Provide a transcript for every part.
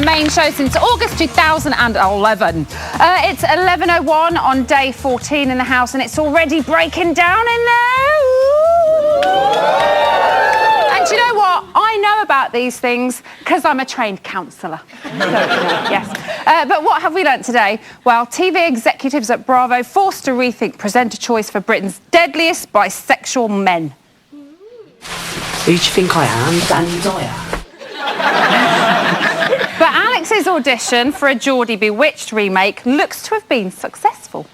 main show since August 2011. It's 11:01 on day 14 in the house, and it's already breaking down in there. And do you know what? I know about these things because I'm a trained counsellor. Yes. But what have we learnt today? Well, TV executives at Bravo forced to rethink presenter choice for Britain's deadliest bisexual men. Who do you think I am? Danny Dyer? But Alex's audition for a Geordie Bewitched remake looks to have been successful.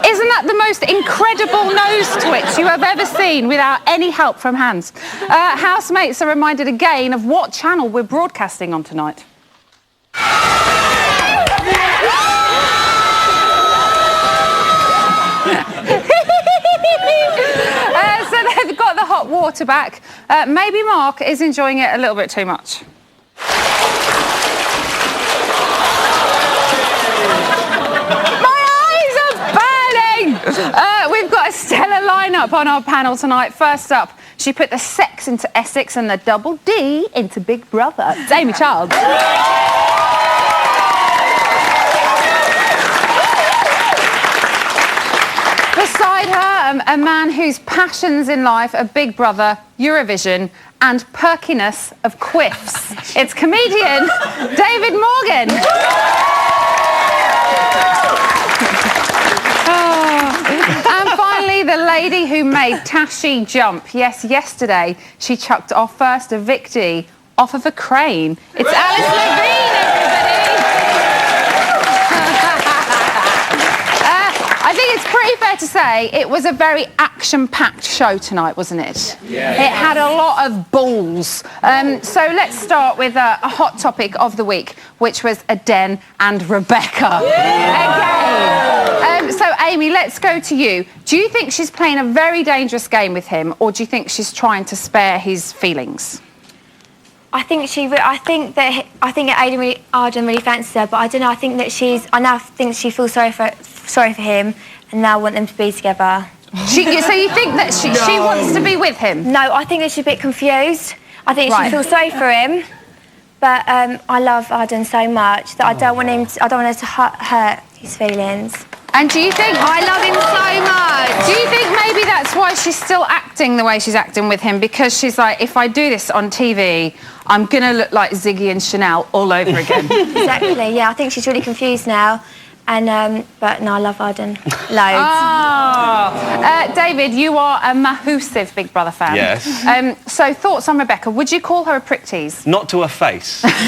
Isn't that the most incredible nose twitch you have ever seen without any help from hands? Housemates are reminded again of what channel we're broadcasting on tonight. So they've got the hot water back. Maybe Mark is enjoying it a little bit too much. We've got a stellar lineup on our panel tonight. First up, she put the sex into Essex and the double D into Big Brother. It's Amy Childs. Beside her, a man whose passions in life are Big Brother, Eurovision, and perkiness of quiffs. It's comedian David Morgan. And finally, the lady who made Tashi jump. Yes, yesterday she chucked our first evictee off of a crane. It's Alice Levine, everybody! I think it's pretty fair to say it was a very action-packed show tonight, wasn't it? Yeah. It had a lot of balls. So let's start with a hot topic of the week, which was Aden and Rebecca. Again. So, Amy, let's go to you. Do you think she's playing a very dangerous game with him, or do you think she's trying to spare his feelings? I think Arden really fancies her, but I don't know. I now think she feels sorry for him, and now want them to be together. So you think that she wants to be with him? No, I think that she's a bit confused. I think she feels sorry for him, but I love Arden so much that I don't want her to hurt his feelings. And do you think... I love him so much. Do you think maybe that's why she's still acting the way she's acting with him? Because she's like, if I do this on TV, I'm going to look like Ziggy and Chanel all over again. Exactly, yeah. I think she's really confused now. And, but no, I love Arden. Loads. Oh. David, you are a massive Big Brother fan. Yes. So, thoughts on Rebecca? Would you call her a prick tease? Not to her face. And you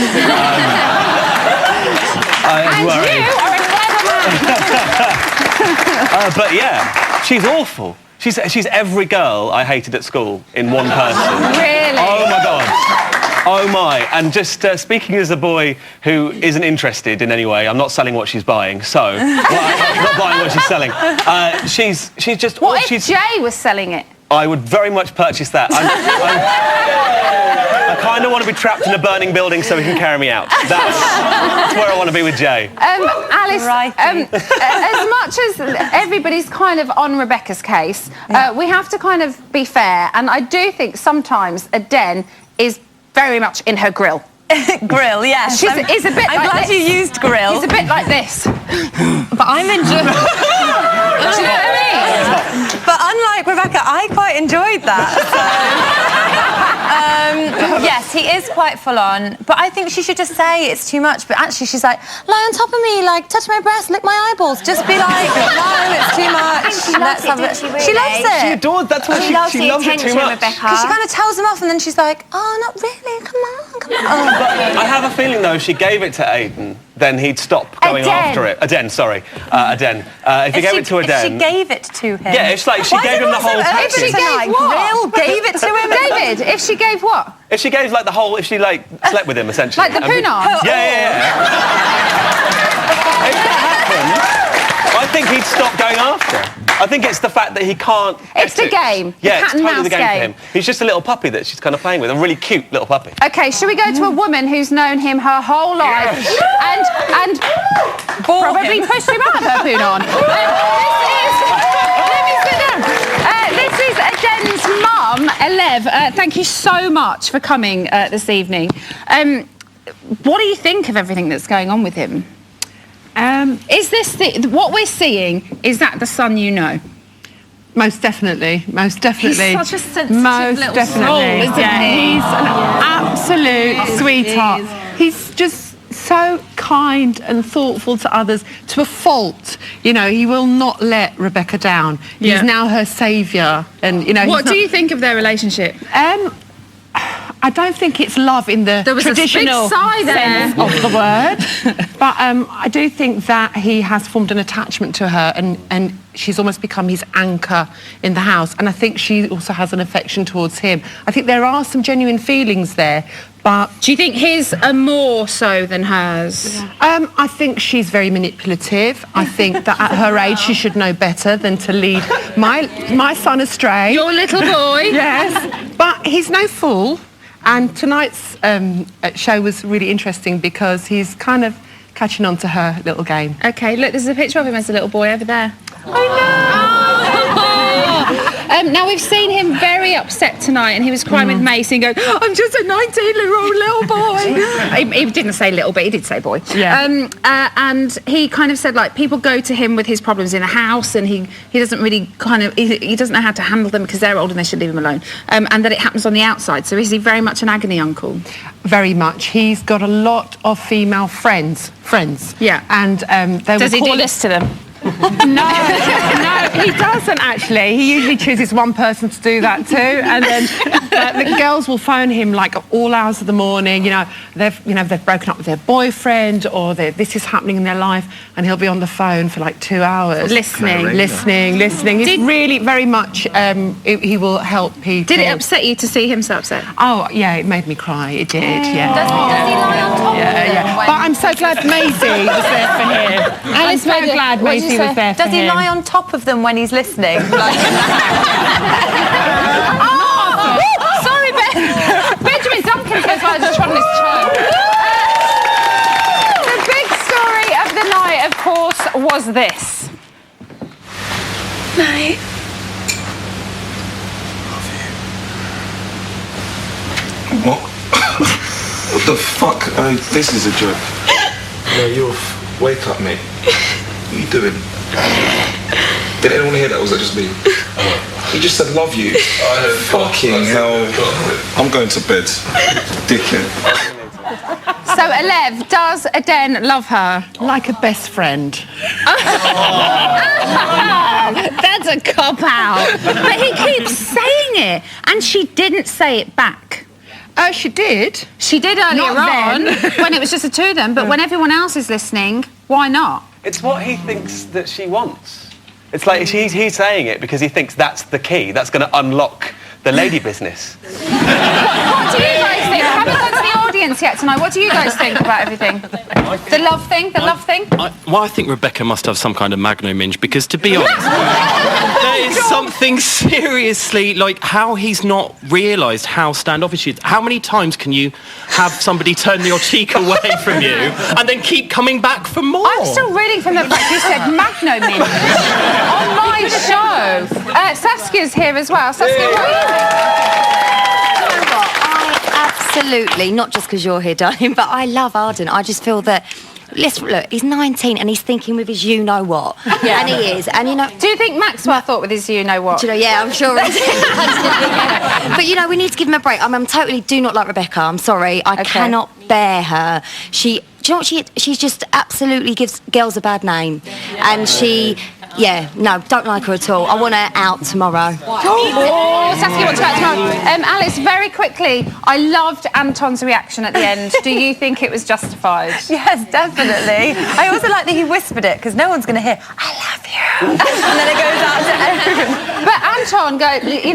are a clever man. But yeah, she's awful. She's every girl I hated at school in one person. Really? Oh, my God. Oh, my. And just speaking as a boy who isn't interested in any way, I'm not selling what she's buying, so... I'm not buying what she's selling. She's just... What if Jay was selling it? I would very much purchase that. I kind of want to be trapped in a burning building so he can carry me out. That's where I want to be with Jay. Alice, as much as everybody's kind of on Rebecca's case, we have to kind of be fair, and I do think sometimes Aden is very much in her grill. Grill, yes. I'm glad you used grill. He's a bit like this. But I'm enjoying... Do you know what I mean? But unlike Rebecca, I quite enjoyed that. So, yes, he is quite full on. But I think she should just say it's too much. But actually, she's like, lie on top of me, like, touch my breast, lick my eyeballs. Just be like, no, it's too much. She loves it, She loves it. She adores. That's why she loves it too much. Rebecca. Because she kind of tells him off, and then she's like, oh, not really. Come on. But I have a feeling, though, if she gave it to Aiden, then he'd stop going after it. Aden, sorry. Aden. If he gave it to Aden... If she gave it to him... Yeah, it's like she gave him the whole package. If she gave what? Grill gave it to him. David, if she gave what? If she gave, like, the whole... If she, like, slept with him, essentially. Like the poonard? Yeah. If that happened, I think he'd stop going after her. I think it's the fact that he can't... It's the game. Yeah, it's totally the game game for him. He's just a little puppy that she's kind of playing with, a really cute little puppy. OK, shall we go to a woman who's known him her whole life and probably pushed him out of her poonard? Let me sit down. This is Aden's mum. mum, Elev, thank you so much for coming this evening. What do you think of everything that's going on with him? Is this what we're seeing? Is that the son you know? Most definitely, most definitely. He's such a sensitive most little definitely. soul, isn't he? He's an absolute sweetheart. He's just so kind and thoughtful to others to a fault. You know, he will not let Rebecca down. He's now her saviour, and you know. What do you think of their relationship? I don't think it's love in the traditional sense of the word, but I do think that he has formed an attachment to her, and she's almost become his anchor in the house. And I think she also has an affection towards him. I think there are some genuine feelings there, but... Do you think his are more so than hers? I think she's very manipulative. I think that at her age she should know better than to lead my son astray. Your little boy? Yes, but he's no fool. And tonight's show was really interesting because he's kind of catching on to her little game. OK, look, there's a picture of him as a little boy over there. I know! Now, we've seen him very upset tonight, and he was crying with Macy and going, I'm just a 19-year-old little boy. he didn't say little, but he did say boy. Yeah. And he kind of said, like, people go to him with his problems in the house, and he doesn't really he doesn't know how to handle them because they're old and they should leave him alone. And that it happens on the outside. So is he very much an agony uncle? Very much. He's got a lot of female friends. Yeah. And does he do this to them? No, he doesn't actually. He usually chooses one person to do that too, and then the girls will phone him like at all hours of the morning. They've broken up with their boyfriend, or this is happening in their life, and he'll be on the phone for like 2 hours, listening. He's really very much. He will help people. Did it upset you to see him so upset? Oh yeah, it made me cry. It did. Yeah. Does he lie on top of them? But I'm so glad Maisie was there for him. I'm so glad Maisie was there for him. Does he lie on top of them when he's listening? Sorry, Benjamin Duncan says I was just on this child. The big story of the night, of course, was this. No. What? What the fuck? This is a joke. No, wake up, mate. What are you doing? Did anyone hear that? Or was that just me? He just said love you. Fucking hell. I'm going to bed. Dickhead. So, Elev, does Aden love her? Like a best friend. That's a cop-out. But he keeps saying it, and she didn't say it back. Oh, she did. She did earlier on, when it was just the two of them, but when everyone else is listening, why not? It's what he thinks that she wants. It's like he's saying it because he thinks that's the key. That's going to unlock the lady business. What do you guys think? I haven't gone to the audience yet tonight. What do you guys think about everything? The love thing? I think Rebecca must have some kind of magno-minge because, to be honest, there is something seriously, like, how he's not realised how standoffish he is. How many times can you have somebody turn your cheek away from you and then keep coming back for more? I'm still reading from the fact you said magno-minge on my show. Saskia's here as well. Saskia, what are you doing? Absolutely, not just because you're here, darling, but I love Arden. I just feel that, look, he's 19 and he's thinking with his you-know-what. Yeah. And he is. And, you know... Do you think Maxwell thought with his you-know-what? Do you know, yeah, I'm sure he did. But, you know, we need to give him a break. I totally do not like Rebecca. I'm sorry. I cannot bear her. Do you know what she just absolutely gives girls a bad name. And she... Yeah, no, don't like her at all. I want her out tomorrow. Oh, Saskia wants her out tomorrow. Alice, very quickly, I loved Anton's reaction at the end. Do you think it was justified? Yes, definitely. I also like that he whispered it, because no one's going to hear, I love you. And then it goes out to everyone. But Anton,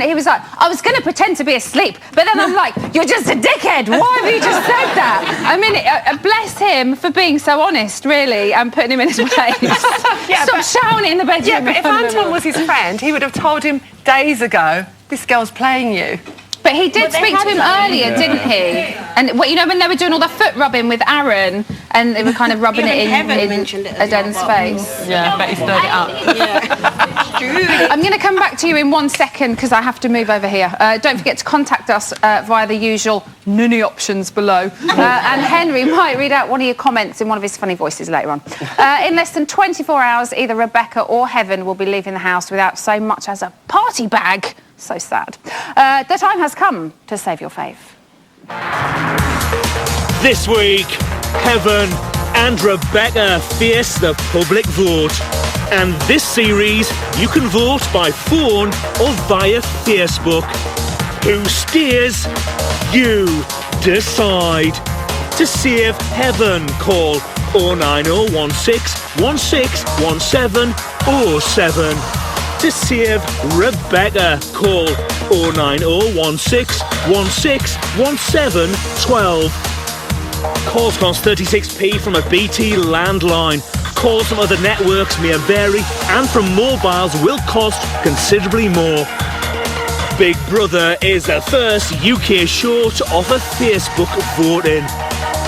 he was like, I was going to pretend to be asleep, but then I'm like, you're just a dickhead. Why have you just said that? I mean, bless him for being so honest, really, and putting him in his place. Stop shouting in the bedroom. Yeah, but if Anton was his friend, he would have told him days ago, this girl's playing you. But he did speak to him earlier, didn't he? And when they were doing all the foot rubbing with Aaron, and they were kind of rubbing it in Aden's face. Yeah, I bet he stirred it up. I'm going to come back to you in 1 second because I have to move over here. Don't forget to contact us via the usual ninny options below. And Henry might read out one of your comments in one of his funny voices later on. In less than 24 hours, either Rebecca or Heaven will be leaving the house without so much as a party bag. So sad. The time has come to save your fave. This week, Heaven and Rebecca face the public vote. And this series, you can vote by phone or via Facebook. Who steers? You decide. To save Heaven, call 09016 161707. To save Rebecca, call 09016 161712. Calls cost 36p from a BT landline. Calls from other networks may vary, and from mobiles will cost considerably more. Big Brother is the first UK show to offer Facebook voting.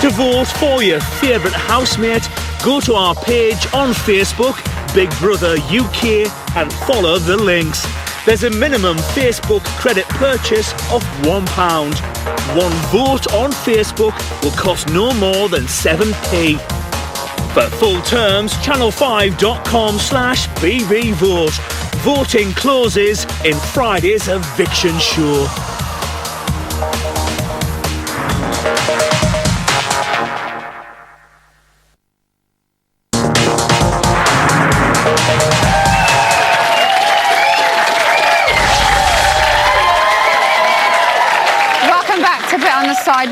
To vote for your favourite housemate, go to our page on Facebook, Big Brother UK, and follow the links. There's a minimum Facebook credit purchase of £1. One vote on Facebook will cost no more than 7p. For full terms, channel5.com/bbvote. Voting closes in Friday's eviction show.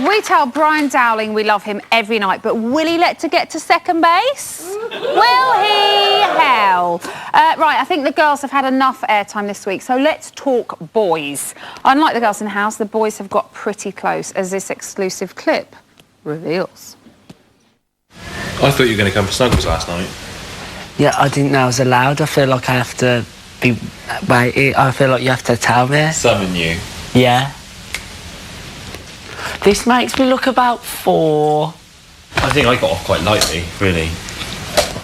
We tell Brian Dowling we love him every night, but will he let to get to second base? Will he? Hell. Right, I think the girls have had enough airtime this week, so let's talk boys. Unlike the girls in the house, the boys have got pretty close, as this exclusive clip reveals. I thought you were going to come for snuggles last night. Yeah, I didn't know I was allowed. I feel like I have to be waiting. I feel like you have to tell me. Summon you. Yeah. This makes me look about 4. I think I got off quite lightly, really.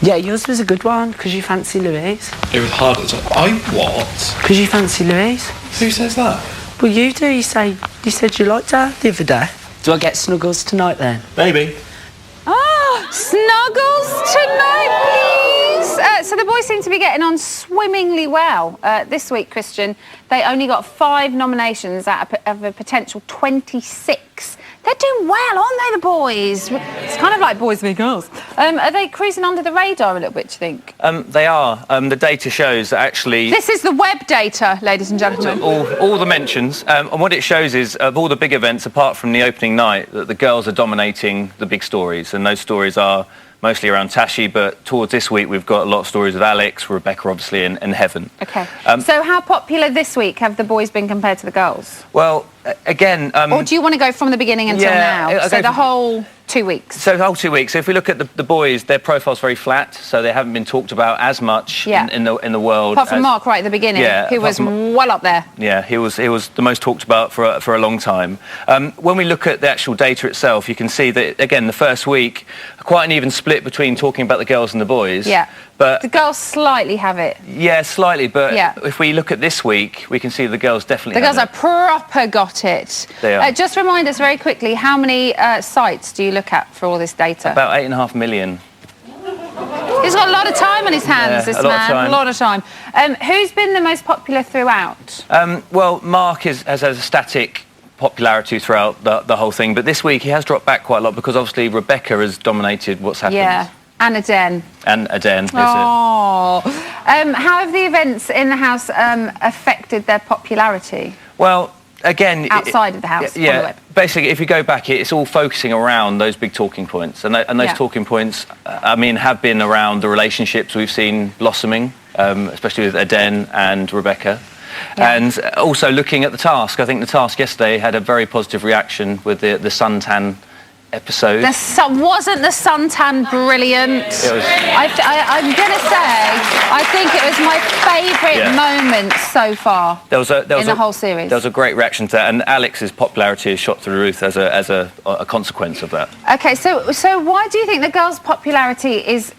Yeah, yours was a good one, because you fancy Louise. It was hard at the time. I what? Because you fancy Louise. Who says that? Well, you do. You said you liked her the other day. Do I get snuggles tonight, then? Maybe. Ah, snuggles tonight, please. So the boys seem to be getting on swimmingly well. This week, Christian, they only got 5 nominations out of a potential 26. They're doing well, aren't they, the boys? It's kind of like boys v girls. Are they cruising under the radar a little bit, do you think? They are. The data shows that actually... This is the web data, ladies and gentlemen. All the mentions. And what it shows is, of all the big events, apart from the opening night, that the girls are dominating the big stories. And those stories are mostly around Tashi, but towards this week, we've got a lot of stories with Alex, Rebecca, obviously, and Heaven. OK. So how popular this week have the boys been compared to the girls? Well, again... or do you want to go from the beginning until now? So the whole 2 weeks? So the whole 2 weeks. So if we look at the boys, their profile's very flat, so they haven't been talked about as much in the world. Apart from Mark right at the beginning, who was well up there. Yeah, he was the most talked about for a long time. When we look at the actual data itself, you can see that, again, the first week, quite an even split between talking about the girls and the boys. Yeah. But the girls slightly have it. Yeah, slightly. But if we look at this week, we can see the girls definitely have it. The girls are proper got it. They are. Just remind us very quickly, how many sites do you look at for all this data? About 8.5 million. He's got a lot of time on his hands, this man. A lot of time. Who's been the most popular throughout? Well, Mark has a static popularity throughout the whole thing, but this week he has dropped back quite a lot because obviously Rebecca has dominated what's happened. Yeah. And Aden. And Aden, is it? Oh. How have the events in the house affected their popularity? Well, again... Outside of the house, on the web. Basically, if you go back, it's all focusing around those big talking points. And those talking points, have been around the relationships we've seen blossoming, especially with Aden and Rebecca. Yeah. And also looking at the task. I think the task yesterday had a very positive reaction with the suntan episode. Wasn't the suntan brilliant? It was. I'm going to say, I think it was my favourite moment so far in the whole series. There was a great reaction to that, and Alex's popularity has shot through the roof as a consequence of that. OK, so why do you think the girls' popularity is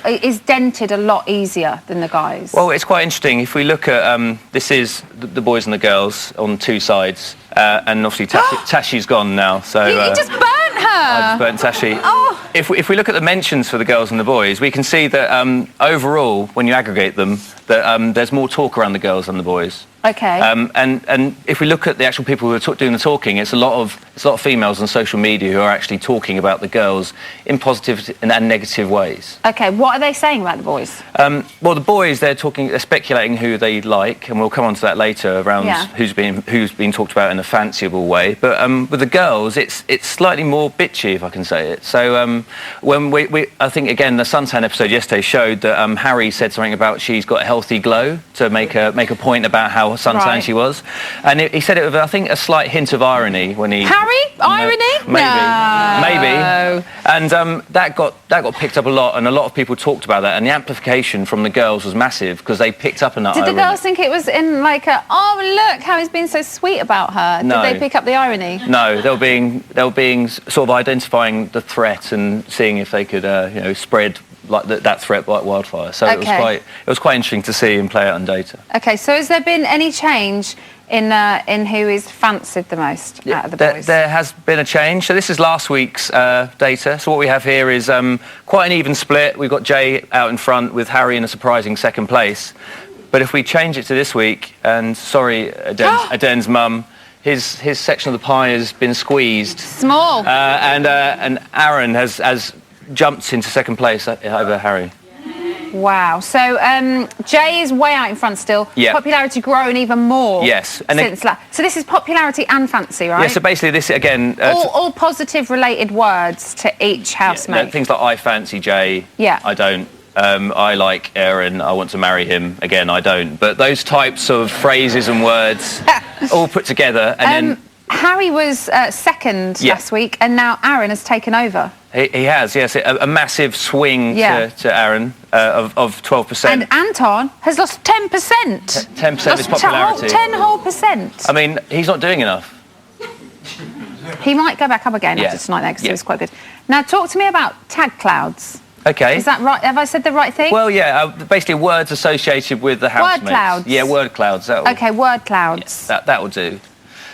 is dented a lot easier than the guys? Well, it's quite interesting. If we look at this is the boys and the girls on two sides, and obviously Tashi's gone now. So you just burnt her. I just burnt Tashi. Oh. If we look at the mentions for the girls and the boys, we can see that overall, when you aggregate them, that there's more talk around the girls than the boys. Okay. And if we look at the actual people who are doing the talking, it's a lot of females on social media who are actually talking about the girls in positive and negative ways. Okay, what are they saying about the boys? Well, the boys, they're speculating who they like, and we'll come on to that later around who's been talked about in a fanciable way. But with the girls, it's slightly more bitchy, if I can say it. So when I think again the Suntan episode yesterday showed that Harry said something about she's got a healthy glow to make a point about how suntan she was, and he said it with I think a slight hint of irony when he irony maybe and that got picked up a lot, and a lot of people talked about that, and the amplification from the girls was massive because they picked up on that. Did the girls think it was in like look how he's been so sweet about her? No. Did they pick up the irony? No, they were being sort of identifying the threat and seeing if they could spread like that threat like wildfire. So it was quite interesting to see and play out on data. Okay, so has there been any change in who is fancied the most out of the boys? There has been a change. So this is last week's data. So what we have here is quite an even split. We've got Jay out in front with Harry in a surprising second place. But if we change it to this week, and sorry, Aden's mum, his section of the pie has been squeezed. Small. And Aaron has jumped into second place over Harry. Wow. So Jay is way out in front still. Yeah. Popularity growing even more. Yes. And so this is popularity and fancy, right? Yeah. So basically, this again. All positive related words to each housemate. Things like I fancy Jay. Yeah. I don't. I like Aaron. I want to marry him. Again, I don't. But those types of phrases and words all put together, and then. Harry was second last week, and now Aaron has taken over. He has, yes. A massive swing to Aaron of 12%. And Anton has lost 10%. 10% of his popularity. 10 whole percent. I mean, he's not doing enough. He might go back up again after tonight, because he was quite good. Now, talk to me about tag clouds. Okay. Is that right? Have I said the right thing? Well, yeah, basically words associated with the housemates. Word clouds. Yeah, word clouds. Okay, word clouds. Yeah, that will do.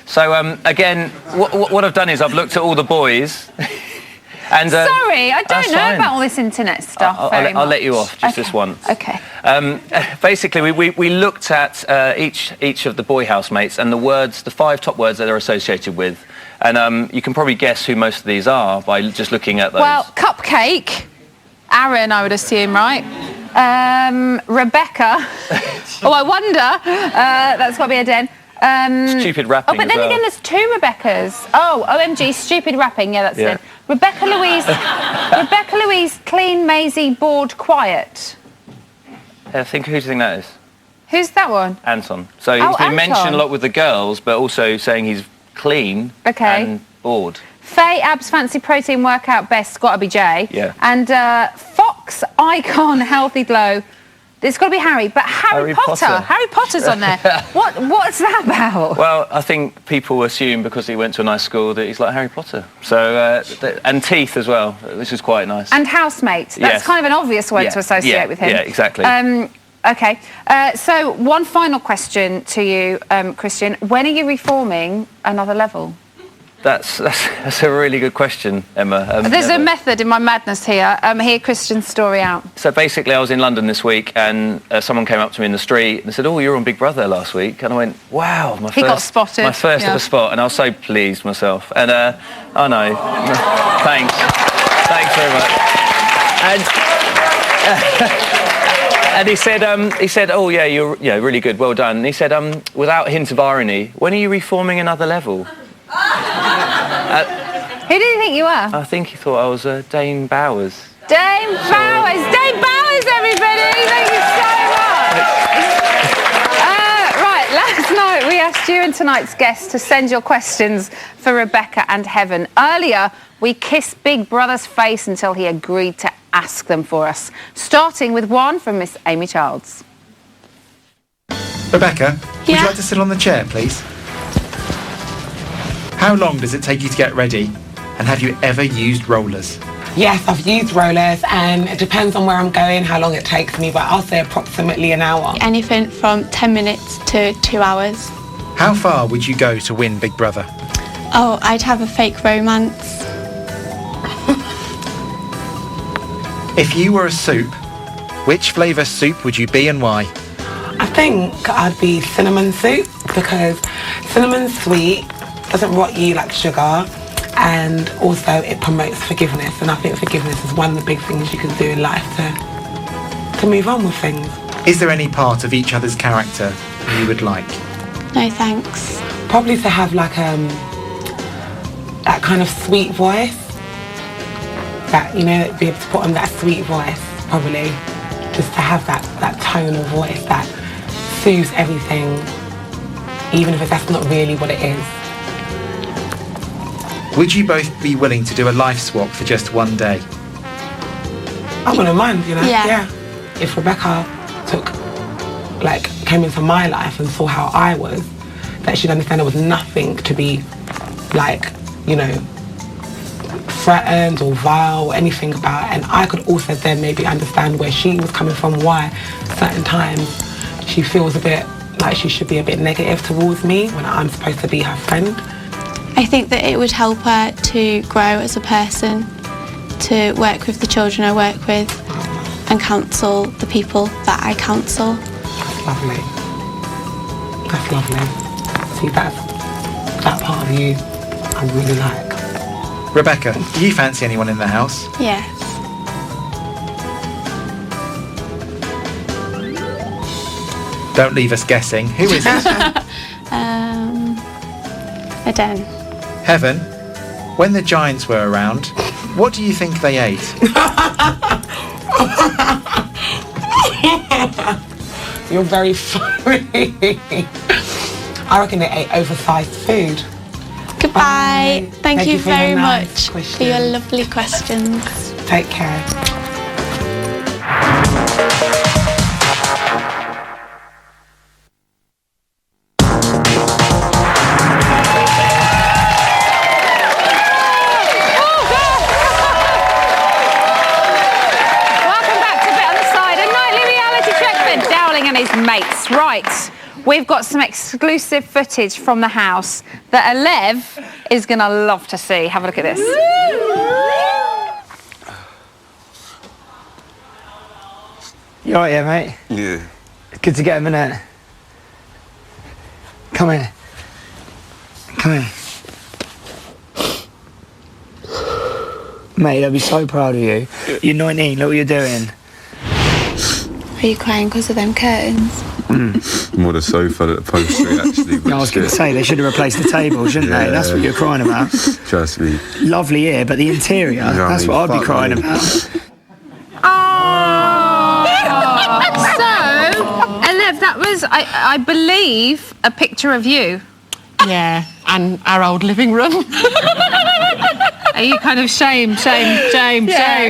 So, again, what I've done is I've looked at all the boys. And, sorry, I don't know about all this internet stuff. I'll let you off just this once. Okay. Basically, we looked at each of the boy housemates and the 5 top words that they're associated with. And you can probably guess who most of these are by just looking at those. Well, cupcake. Aaron, I would assume, right? Rebecca. Oh, I wonder. That's got to be a den. Stupid rapping. Oh, but then again, there's 2 Rebeccas. Oh, OMG, stupid rapping. Yeah, that's it. Rebecca Louise, clean, Maisie, bored, quiet. Who do you think that is? Who's that one? Anton. So he's been mentioned a lot with the girls, but also saying he's clean and bored. Faye, abs, fancy, protein, workout, best, got to be Jay. Yeah. And Fox, icon, healthy glow. It's got to be Harry, but Harry Potter. Harry Potter's on there. What's that about? Well, I think people assume because he went to a nice school that he's like Harry Potter. So, and teeth as well, which is quite nice. And housemate. That's kind of an obvious one to associate with him. Yeah, exactly. Okay. So one final question to you, Christian. When are you reforming Another Level? That's a really good question, Emma. There's a method in my madness here. Hear Christian's story out. So basically, I was in London this week, and someone came up to me in the street and said, "Oh, you were on Big Brother last week," and I went, "Wow, He got spotted. My first ever spot," and I was so pleased myself. And I know, thanks very much. And he said, "Oh yeah, you're really good, well done." And he said, without a hint of irony, "When are you reforming Another Level?" Who did you think you were? I think he thought I was Dane Bowers. Dane Bowers! Dane Bowers, everybody! Thank you so much! Right, last night we asked you and tonight's guests to send your questions for Rebecca and Heaven. Earlier, we kissed Big Brother's face until he agreed to ask them for us, starting with one from Miss Amy Childs. Rebecca, would you like to sit on the chair, please? How long does it take you to get ready? And have you ever used rollers? Yes, I've used rollers, and it depends on where I'm going, how long it takes me, but I'll say approximately an hour. Anything from 10 minutes to 2 hours. How far would you go to win Big Brother? Oh, I'd have a fake romance. If you were a soup, which flavour soup would you be and why? I think I'd be cinnamon soup, because cinnamon's sweet, doesn't rot you like sugar, and also it promotes forgiveness, and I think forgiveness is one of the big things you can do in life to move on with things. Is there any part of each other's character you would like? No thanks. Probably to have like that kind of sweet voice, that, you know, be able to put on that sweet voice, probably, just to have that tone of voice that soothes everything, even if that's not really what it is. Would you both be willing to do a life swap for just one day? I wouldn't mind, you know. Yeah. If Rebecca came into my life and saw how I was, that she'd understand there was nothing to be threatened or vile or anything about, and I could also then maybe understand where she was coming from, why certain times she feels a bit like she should be a bit negative towards me when I'm supposed to be her friend. I think that it would help her to grow as a person, to work with the children I work with and counsel the people that I counsel. That's lovely. That's lovely. See, that part of you I really like. Rebecca, do you fancy anyone in the house? Yes. Don't leave us guessing. Who is it? Eden. Heaven, when the giants were around, what do you think they ate? You're very funny. I reckon they ate oversized food. Goodbye. Bye. Thank you for your very nice much for your lovely questions. Take care. His mates. Right, we've got some exclusive footage from the house that Alev is going to love to see. Have a look at this. You alright, yeah, mate? Yeah. Good to get him in it. Come here. Come here. Mate, I'll be so proud of you. You're 19, look what you're doing. Are you crying because of them curtains? More the sofa that the poster actually. I was going to say, they should have replaced the table, shouldn't they? That's what you're crying about. Trust me. Lovely here, but the interior, that's what I'd be crying about. So, Alev, that was, I believe, a picture of you. Yeah, and our old living room. Are you kind of shame? Yeah, shame?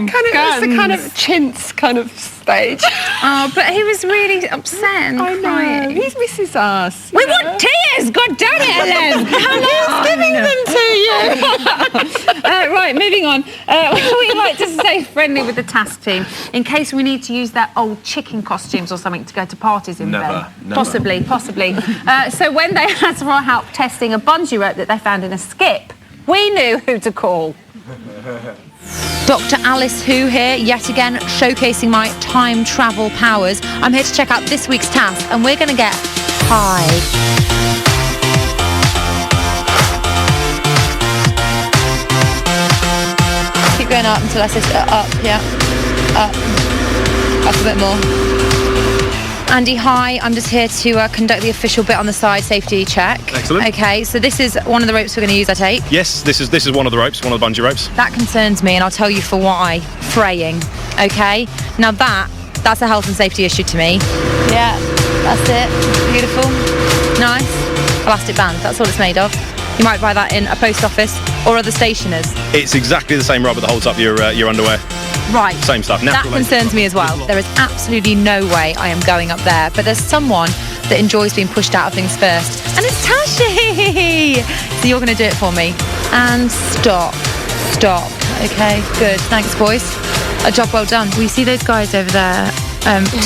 Kind of, it's the kind of chintz kind of stage. Oh, but he was really upset and crying. He misses us. We want tears! God damn it, Ellen! Who's giving them to you? Right, moving on. We like to stay friendly with the task team in case we need to use their old chicken costumes or something to go to parties in Never. Possibly. So when they asked for our help testing a bungee rope that they found in a skip, we knew who to call. Dr. Alice Hu here, yet again showcasing my time travel powers. I'm here to check out this week's task, and we're going to get high. Keep going up until I say up, yeah. Up a bit more. Andy, hi. I'm just here to conduct the official bit on the side safety check. Excellent. Okay, so this is one of the ropes we're going to use, I take? Yes, this is one of the ropes, one of the bungee ropes. That concerns me, and I'll tell you for why. Fraying, okay? Now that's a health and safety issue to me. Yeah, that's it. Beautiful. Nice. Elastic band, that's all it's made of. You might buy that in a post office or other stationers. It's exactly the same rubber that holds up your underwear. Right. Same stuff. That concerns me as well. There is absolutely no way I am going up there, but there's someone that enjoys being pushed out of things first, and it's Tashi! So you're going to do it for me. And stop. Okay, good. Thanks, boys. A job well done. We see those guys over there.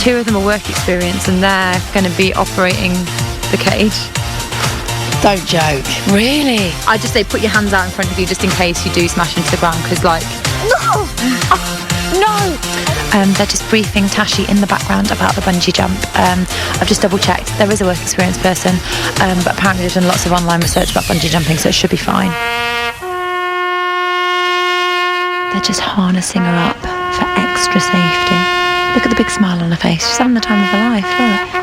2 of them are work experience, and they're going to be operating the cage. Don't joke. Really? I just say put your hands out in front of you just in case you do smash into the ground, because like... No! No! They're just briefing Tashi in the background about the bungee jump. I've just double checked. There is a work experience person, but apparently they've done lots of online research about bungee jumping, so it should be fine. They're just harnessing her up for extra safety. Look at the big smile on her face. She's having the time of her life, look.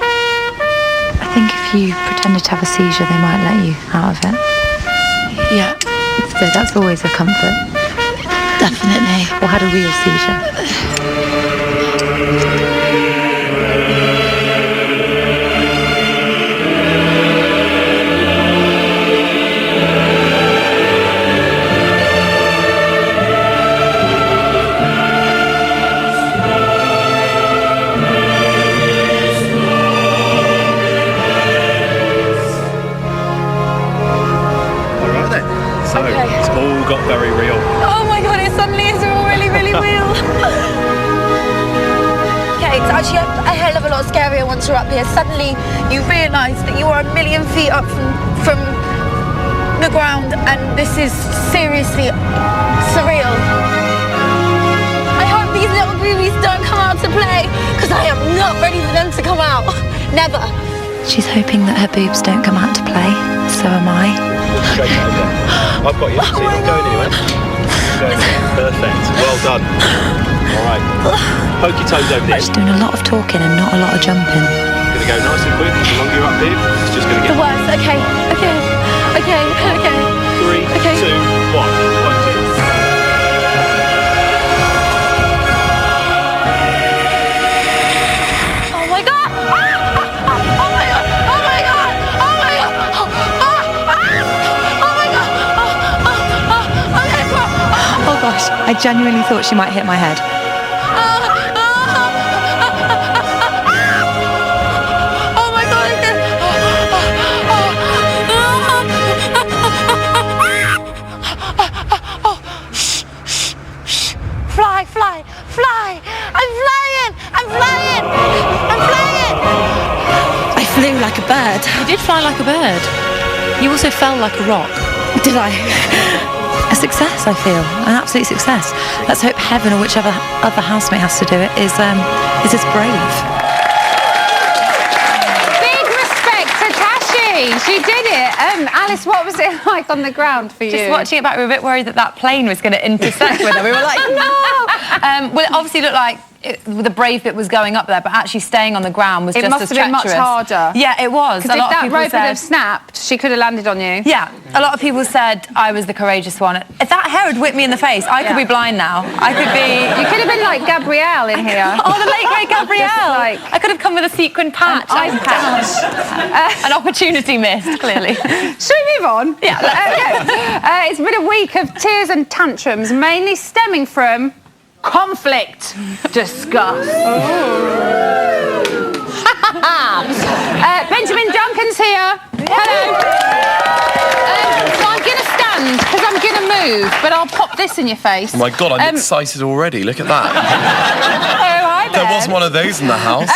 I think if you pretended to have a seizure, they might let you out of it. Yeah. So that's always a comfort. Definitely. Or had a real seizure. It's all got very real. Oh my god, it suddenly is all really, really real. Okay, it's actually a hell of a lot scarier once you're up here. Suddenly you realise that you are a million feet up from the ground, and this is seriously surreal. I hope these little boobies don't come out to play, because I am not ready for them to come out. Never. She's hoping that her boobs don't come out to play. So am I. Straight out there. I've got you. So you're not going anywhere. Perfect. Well done. All right. Poke your toes over the She's doing a lot of talking and not a lot of jumping. Going to go nice and quick. As long as you're up here, it's just going to get... The worst. Okay. 3, 2, 1. I genuinely thought she might hit my head. Oh my god! Fly, fly, fly! I'm flying! I flew like a bird. You did fly like a bird. You also fell like a rock. Did I? A success, I feel. An absolute success. Let's hope Heaven, or whichever other housemate has to do it, is as brave. Big respect to Tashi. She did it. Alice, what was it like on the ground for you? Just watching it back, we were a bit worried that plane was going to intersect with her. We were like, no! Well, it obviously looked like the brave bit was going up there, but actually staying on the ground was just as treacherous. It must have been much harder. Yeah, it was. Because if that rope had snapped, she could have landed on you. Yeah, a lot of people said I was the courageous one. If that hair had whipped me in the face, I could be blind now. I could be... You could have been like Gabrielle in here. Oh, the late great Gabrielle. I could have come with a sequin patch. An opportunity missed, clearly. Should we move on? Yeah. Okay. It's been a week of tears and tantrums, mainly stemming from conflict. Discuss. Benjamin Duncan's here. Hello. So I'm going to stand because I'm going to move, but I'll pop this in your face. Oh my God, I'm excited already. Look at that. Oh, hi, Ben. There was one of those in the house.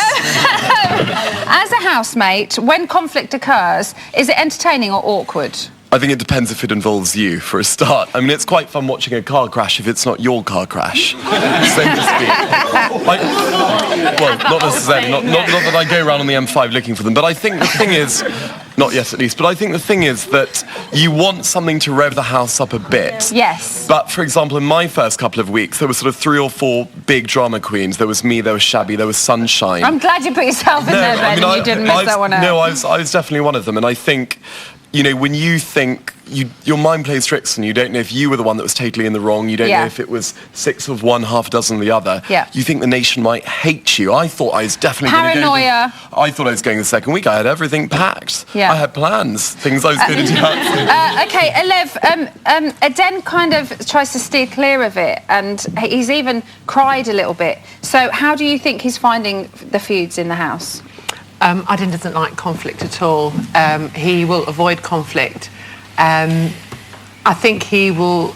As a housemate, when conflict occurs, is it entertaining or awkward? I think it depends if it involves you, for a start. I mean, it's quite fun watching a car crash if it's not your car crash, so to speak. Well, not necessarily. Not that I go around on the M5 looking for them, but I think the thing is, not yet at least, but I think the thing is that you want something to rev the house up a bit. Yes. But, for example, in my first couple of weeks, there were sort of 3 or 4 big drama queens. There was me, there was Shabby, there was Sunshine. I'm glad you put yourself in there, Ben, and you didn't miss that one out. No, I was definitely one of them, and I think... You know, when you think your mind plays tricks and you don't know if you were the one that was totally in the wrong, you don't know if it was 6 of one, half a dozen of the other. Yeah. You think the nation might hate you. I thought I was definitely Paranoia. I thought I was going the second week. I had everything packed. Yeah. I had plans, things I was going to do. Okay, Alev, Aden kind of tries to steer clear of it, and he's even cried a little bit. So how do you think he's finding the feuds in the house? Aden doesn't like conflict at all. He will avoid conflict. I think he will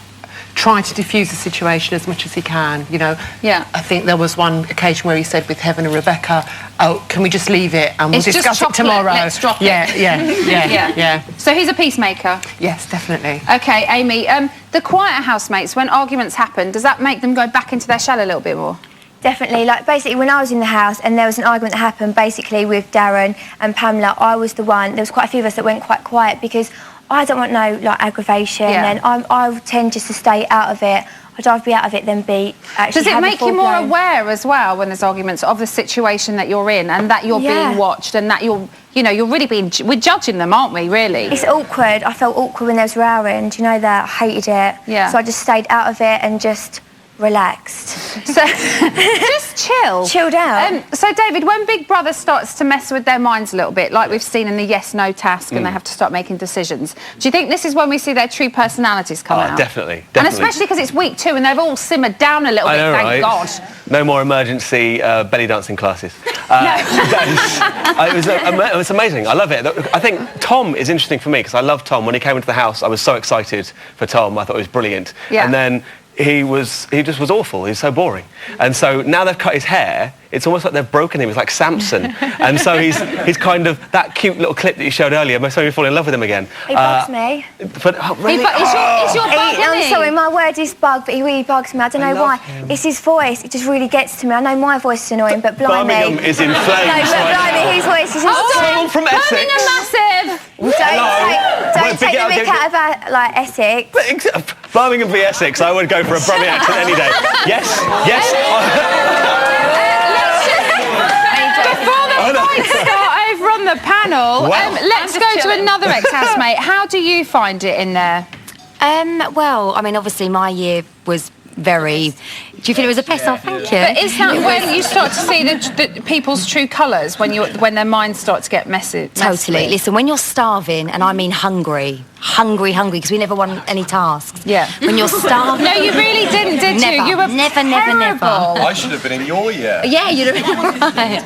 try to diffuse the situation as much as he can, you know. Yeah. I think there was one occasion where he said with Heaven and Rebecca, oh, can we just leave it and we'll discuss it tomorrow? Let's drop yeah, it. Yeah. So he's a peacemaker? Yes, definitely. OK, Amy, the quieter housemates, when arguments happen, does that make them go back into their shell a little bit more? Definitely. Like, basically, when I was in the house and there was an argument that happened, basically, with Darren and Pamela, I was the one, there was quite a few of us that went quite quiet because I don't want no, like, aggravation, and I tend just to stay out of it. I'd rather be out of it than be actually. Does it make you more aware as well when there's arguments of the situation that you're in and that you're being watched and that you're really being... We're judging them, aren't we, really? It's awkward. I felt awkward when there was rowing. Do you know that? I hated it. Yeah. So I just stayed out of it and just relaxed. So just chill. Chilled out. So, David, when Big Brother starts to mess with their minds a little bit, like we've seen in the yes-no task, and they have to start making decisions, do you think this is when we see their true personalities come out? Definitely. And especially because it's week 2 and they've all simmered down a little bit, thank God. No more emergency belly dancing classes. It was amazing. I love it. I think Tom is interesting for me because I love Tom. When he came into the house, I was so excited for Tom. I thought he was brilliant. Yeah. And then he just was awful. He was so boring. And so now they've cut his hair, it's almost like they've broken him. It's like Samson. And so he's kind of that cute little clip that you showed earlier. Most of you fall in love with him again. He bugs me. But really? Is your bug, I'm sorry, my word is bug, but he really bugs me. I don't know why. It's his voice. It just really gets to me. I know my voice is annoying, but blimey. Birmingham is in flames. No, but blimey, his voice is just... Someone from Essex. Birmingham massive. Don't take the mick out of, like, Essex. Birmingham v Essex, I would go for a Brummie accent any day. Yes. Before the fights start over on the panel, let's go to another ex-housemate. How do you find it in there? Well, I mean, obviously my year was very... Do you feel it was a piss off? Thank you. But is that when you start to see the people's true colours, when their minds start to get messy? Totally. Listen, when you're starving, and I mean hungry, because we never won any tasks. Yeah. When you're starving... No, you really didn't, did you? You were never. I should have been in your year. Yeah, you'd have been right.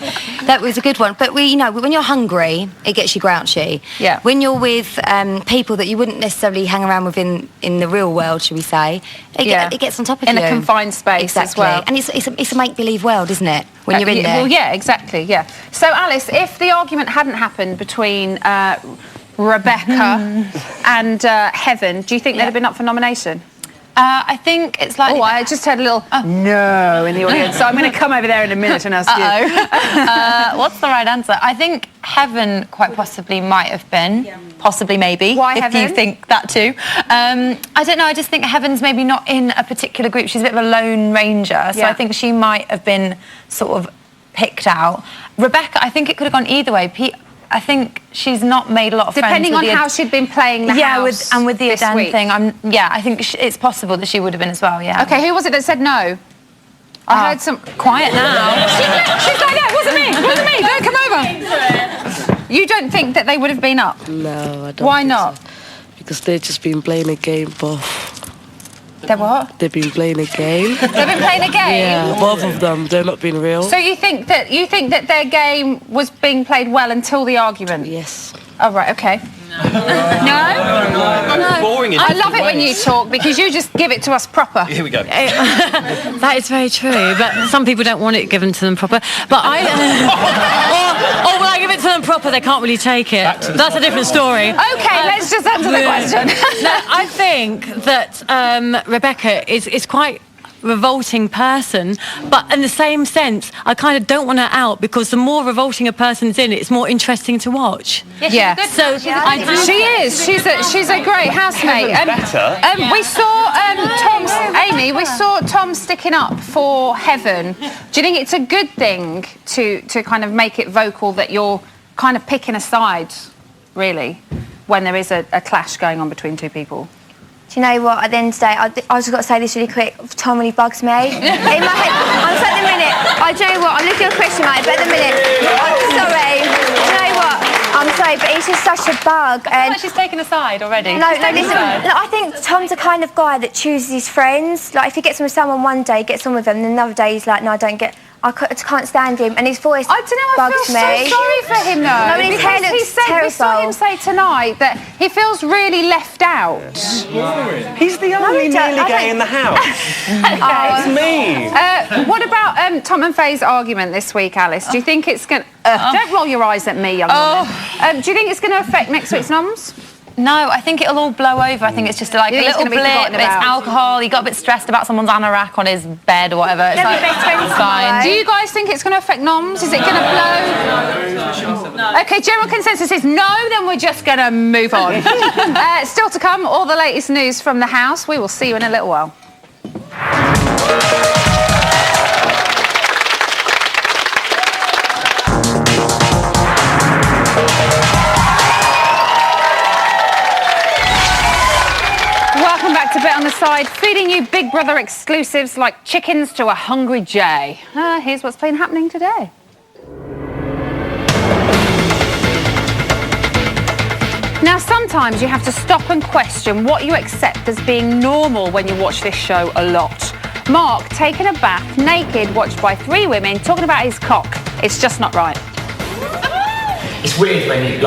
That was a good one. But when you're hungry, it gets you grouchy. Yeah. When you're with people that you wouldn't necessarily hang around with in the real world, should we say, it gets on top of you. In a confined space as well. And it's a make-believe world, isn't it, when you're in there? Well, yeah, exactly, yeah. So, Alice, if the argument hadn't happened between Rebecca and Heaven, do you think they'd have been up for nomination? I think it's like... Oh, I just heard a little no in the audience, so I'm going to come over there in a minute and ask you. What's the right answer? I think Heaven quite possibly might have been. Yeah. Possibly, maybe. Why if Heaven? you think that too. I don't know, I just think Heaven's maybe not in a particular group. She's a bit of a lone ranger, so I think she might have been sort of picked out. Rebecca, I think it could have gone either way. I think she's not made a lot of friends. Depending on how she'd been playing the house with the Aden week. thing, I think it's possible that she would have been as well, yeah. OK, who was it that said no? I heard some... Quiet now. She's like that, wasn't me, don't come over. You don't think that they would have been up? No, I don't. Why not? So. Because they've just been playing a game, both. They're what? They've been playing a game. They've been playing a game? Yeah, both of them. They're not being real. So you think that their game was being played well until the argument? Yes. Oh, right, OK. No? Boring. I love it when you talk because you just give it to us proper. Here we go. That is very true, but some people don't want it given to them proper. But or when I give it to them proper, they can't really take it. That's a different story. OK, let's just answer the question. No, I think that Rebecca is quite revolting person, but in the same sense I kind of don't want her out because the more revolting a person's in it, it's more interesting to watch. Yeah. So she is. She's a great housemate. We saw Amy. We saw Tom sticking up for Heaven. Do you think it's a good thing to kind of make it vocal that you're kind of picking a side, really, when there is a clash going on between two people? Do you know what? At the end of the day, I just got to say this really quick. Tom really bugs me. In my head, I'm so at the minute. Do you know what? I'm looking at a question mark, but at the minute, I'm sorry. Do you know what? I'm sorry, but he's just such a bug. I feel like she's taken a side already. No, listen. Look, I think Tom's the kind of guy that chooses his friends. Like, if he gets on with someone one day, gets on with them, and another day he's like, no, I don't get. I can't stand him, and his voice I don't know, I bugs feel me. so sorry for him, though. No, and his hair looks terrible. We saw him say tonight that he feels really left out. He's the only nearly gay in the house. It's me. What about Tom and Faye's argument this week, Alice? Do you think it's going to... Don't roll your eyes at me, young woman. Do you think it's going to affect next week's noms? No, I think it'll all blow over. I think it's just like a little blip. It's alcohol. He got a bit stressed about someone's anorak on his bed or whatever. It's like, fine. Do you guys think it's going to affect noms? Is it going to blow? No. OK, general consensus is no, then we're just going to move on. Still to come, all the latest news from the house. We will see you in a little while. To Bet on the Side, feeding you Big Brother exclusives like chickens to a hungry jay. Here's what's been happening today. Now, sometimes you have to stop and question what you accept as being normal when you watch this show a lot. Mark taking a bath naked, watched by 3 women, talking about his cock. It's just not right. It's weird when you,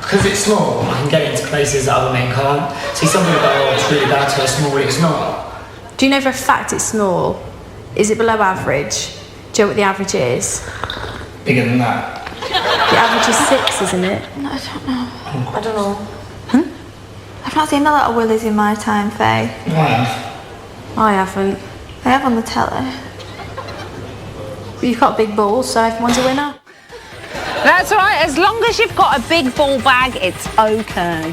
because it's small, I can get into places that other men can't. See, some people go, oh, it's really bad to go small, it's not. Do you know for a fact it's small? Is it below average? Do you know what the average is? Bigger than that. The average is 6, isn't it? No, I don't know. I've not seen a lot of willies in my time, Faye. I haven't. I have on the telly. But you've got big balls, so everyone's a winner. That's right, as long as you've got a big ball bag, it's OK.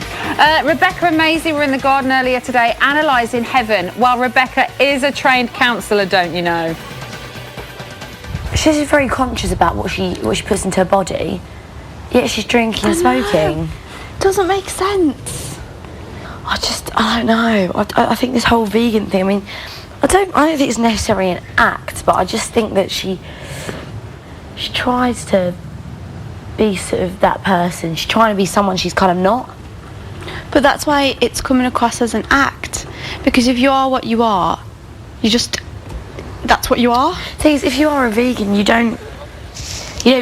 Rebecca and Maisie were in the garden earlier today analysing heaven, while Rebecca is a trained counsellor, don't you know? She's very conscious about what she puts into her body, yet she's drinking and smoking. Doesn't make sense. I don't know. I think this whole vegan thing, I don't think it's necessarily an act, but I just think that she tries to be sort of that person. She's trying to be someone she's kind of not. But that's why it's coming across as an act. Because if you are what you are, that's what you are. Thing is, if you are a vegan, you don't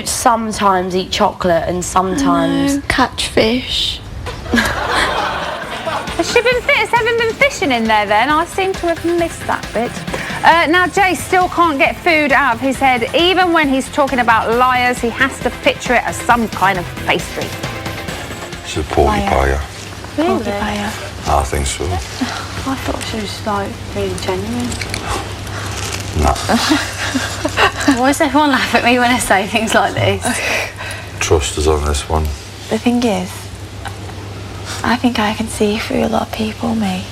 sometimes eat chocolate and sometimes catch fish. Has Evan been fishing in there then? I seem to have missed that bit. Now, Jay still can't get food out of his head. Even when he's talking about liars, he has to picture it as some kind of pastry. She's a porcupine. Really? I think so. I thought she was really genuine. No. Why does everyone laugh at me when I say things like this? Trust us on this one. The thing is, I think I can see through a lot of people, me.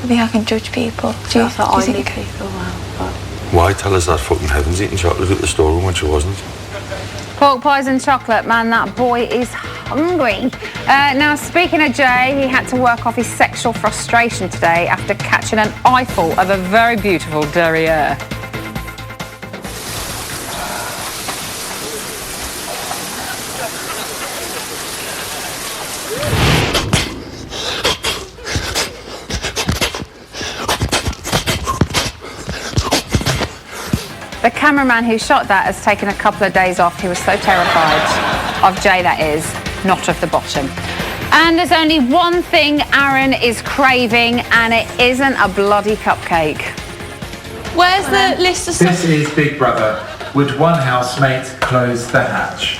I think I can judge people. Do you think people well, but... Why tell us that fucking Heaven's eating chocolate at the storeroom when she wasn't? Pork pies and chocolate, man, that boy is hungry. Now, speaking of Jay, he had to work off his sexual frustration today after catching an eyeful of a very beautiful derriere. The cameraman who shot that has taken a couple of days off. He was so terrified of Jay, that is, not of the bottom. And there's only one thing Aaron is craving, and it isn't a bloody cupcake. Where's the list of stuff? This is Big Brother. Would one housemate close the hatch?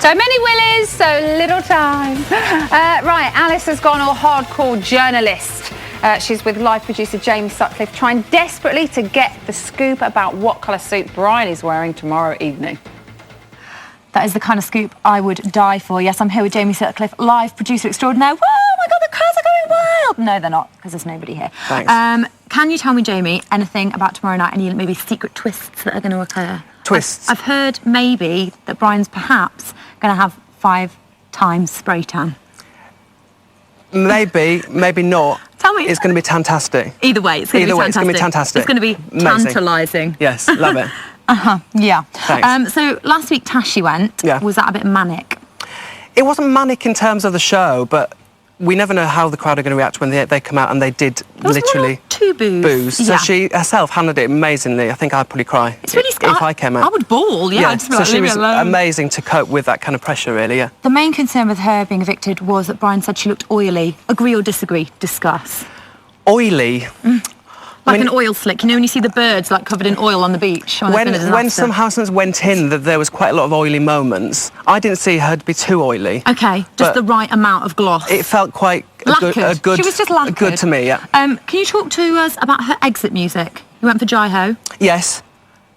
So many willies, so little time. Right, Alice has gone all hardcore journalist. She's with live producer Jamie Sutcliffe, trying desperately to get the scoop about what colour suit Brian is wearing tomorrow evening. That is the kind of scoop I would die for. Yes, I'm here with Jamie Sutcliffe, live producer extraordinaire. Whoa, oh my God, the crowds are going wild. No, they're not, because there's nobody here. Thanks. Can you tell me, Jamie, anything about tomorrow night? Any maybe secret twists that are going to occur? Twists? I've heard maybe that Brian's perhaps going to have 5 times spray tan. Maybe, maybe not. Tell me. It's going to be fantastic. Either way, it's going to be fantastic. It's going to be fantastic. It's going to be tantalising. Yes, love it. Yeah. Thanks. So last week Tashi went. Yeah. Was that a bit manic? It wasn't manic in terms of the show, but we never know how the crowd are going to react when they come out, and they did literally... 2 boos. Boos. So Yeah. she herself handled it amazingly. I think I'd probably cry. It's really if I came out. I would bawl, yeah. I'd just be so like, she leave me was alone. amazing to cope with that kind of pressure, really, yeah. The main concern with her being evicted was that Brian said she looked oily. Agree or disagree? Discuss. Oily? Like an oil slick. You know when you see the birds like covered in oil on the beach? When some housemates went in, that there was quite a lot of oily moments. I didn't see her to be too oily. Okay, just but the right amount of gloss. It felt quite Lacquered. good. She was just lacquered. Good to me, yeah. Can you talk to us about her exit music? You went for Jai-Ho? Yes.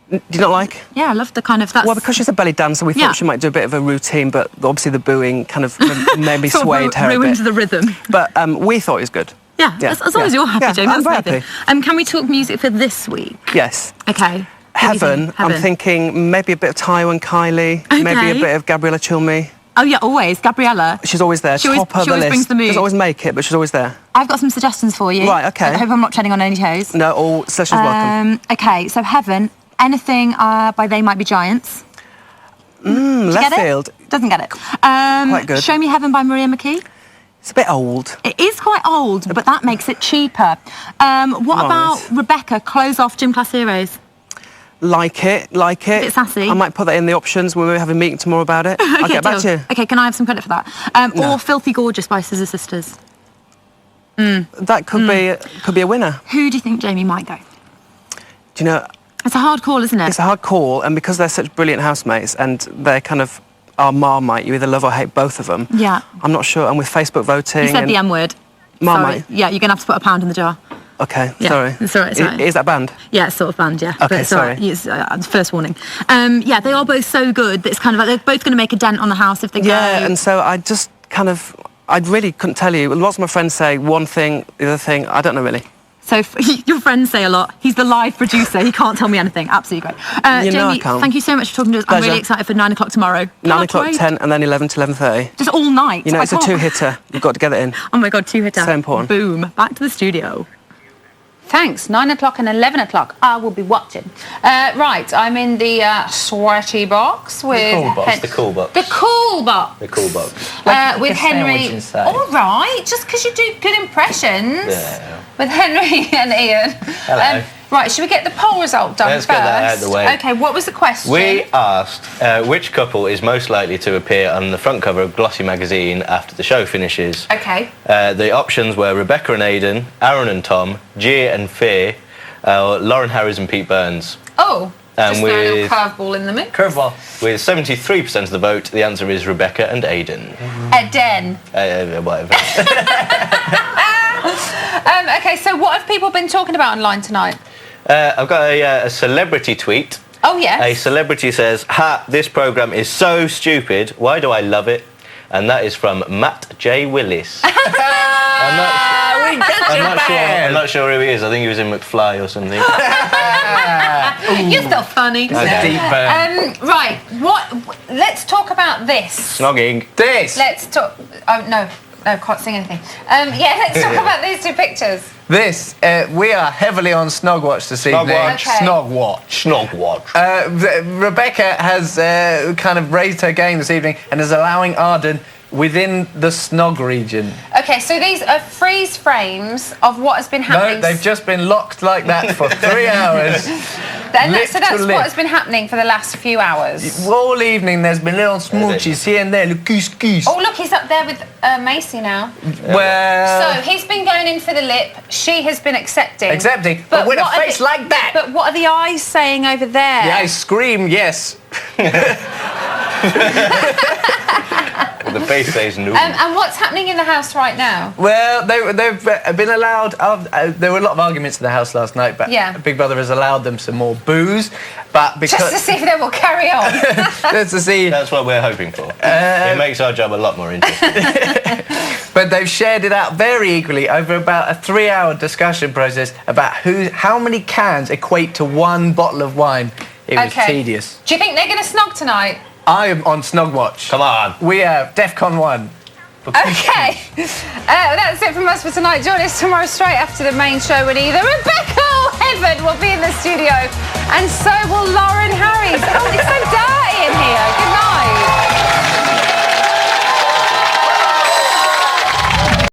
Do you not like? Yeah, I love the kind of... That's... Well, because she's a belly dancer, we thought she might do a bit of a routine, but obviously the booing kind of maybe sort of swayed her a bit. ruined the rhythm. But we thought it was good. Yeah, as long as you're happy, Jamie. I'm That's very happy. Can we talk music for this week? Yes. Okay. Heaven, I'm thinking maybe a bit of Taiwo and Kylie, maybe a bit of Gabriella Chilmi. Oh, yeah, always. Gabriella. She's always there, top of the list. Brings the mood. Doesn't always make it, but she's always there. I've got some suggestions for you. Right, okay. I hope I'm not treading on any toes. No, all sessions welcome. Okay, so Heaven, anything by They Might Be Giants. Left field. Doesn't get it. Quite good. Show Me Heaven by Maria McKee. It's a bit old. It is quite old, but that makes it cheaper. What about Rebecca, Close Off Gym Class Heroes? Like it. Bit sassy. I might put that in the options when we have a meeting tomorrow about it. I'll get back to you. Okay, can I have some credit for that? Or Filthy Gorgeous by Scissor Sisters? That could be a winner. Who do you think Jamie might go? Do you know... It's a hard call, isn't it? It's a hard call, and because they're such brilliant housemates and they're kind of our Marmite, you either love or hate both of them. Yeah. I'm not sure, and with Facebook voting... You said the M word. Marmite? Sorry. Yeah, you're going to have to put £1 in the jar. Okay, Yeah, sorry. it's all right, it's all right. Is that banned? Yeah, it's sort of banned, yeah. Okay, But it's all right. sorry. It's, first warning. Yeah, they are both so good that it's kind of like they're both going to make a dent on the house if they go. Yeah, and so I just kind of... I really couldn't tell you. Lots of my friends say one thing, the other thing. I don't know, really. So your friends say a lot. He's the live producer. He can't tell me anything. Absolutely great. You know I Jamie, can't. thank you so much for talking to us. I'm Pleasure. really excited for 9 o'clock tomorrow. 9 o'clock, 10, and then 11 to 11:30. Just all night. You know, I it's a can't- two-hitter. You've got to get it in. Oh my God, two-hitter. So important. Boom. Back to the studio. Thanks. 9 o'clock and 11 o'clock. I will be watching. Right, I'm in the sweaty box with... The cool box. The cool box. The cool box. With Henry. All right, just because you do good impressions. Yeah. With Henry and Ian. Hello. Right, should we get the poll result done Let's first? get that out of the way. Okay, what was the question? We asked which couple is most likely to appear on the front cover of Glossy magazine after the show finishes. Okay. The options were Rebecca and Aidan, Aaron and Tom, Gia and Fear, Lauren Harris and Pete Burns. Oh, And just throw a little with- curveball in the mix. Curveball. With 73% of the vote, the answer is Rebecca and Aidan. Eden. Whatever. Okay, so what have people been talking about online tonight? I've got a celebrity tweet. Oh, yes. A celebrity says, "Ha, this programme is so stupid. Why do I love it?" And that is from Matt J. Willis. I'm not sure who he is. I think he was in McFly or something. You're still funny. Okay. Right, let's talk about this. Snogging. Let's talk... Oh, no, can't sing anything. Let's talk about these two pictures. This, we are heavily on Snogwatch this evening. Snogwatch. Rebecca has kind of raised her game this evening and is allowing Arden within the Snog region. Okay, so these are freeze frames of what has been happening. No, they've just been locked like that for 3 hours. So that's what has been happening for the last few hours. All evening there's been little smooches here and there, little goose. Oh, look, he's up there with Macy now. Well... So he's been going in for the lip. She has been accepting. But with a what are face like that. But what are the eyes saying over there? The eyes scream, yes. The face says no. And what's happening in the house right now? Well, they've been allowed... there were a lot of arguments in the house last night, but Big Brother has allowed them some more booze. But because... Just to see if they will carry on. Just to see... That's what we're hoping for. It makes our job a lot more interesting. But they've shared it out very equally over about a 3-hour discussion process about how many cans equate to one bottle of wine. It was tedious. Do you think they're going to snog tonight? I am on Snogwatch. Come on. We are DEFCON 1. Okay. That's it from us for tonight. Join us tomorrow straight after the main show when either Rebecca or Heaven will be in the studio. And so will Lauren Harris. Oh, it's so dark.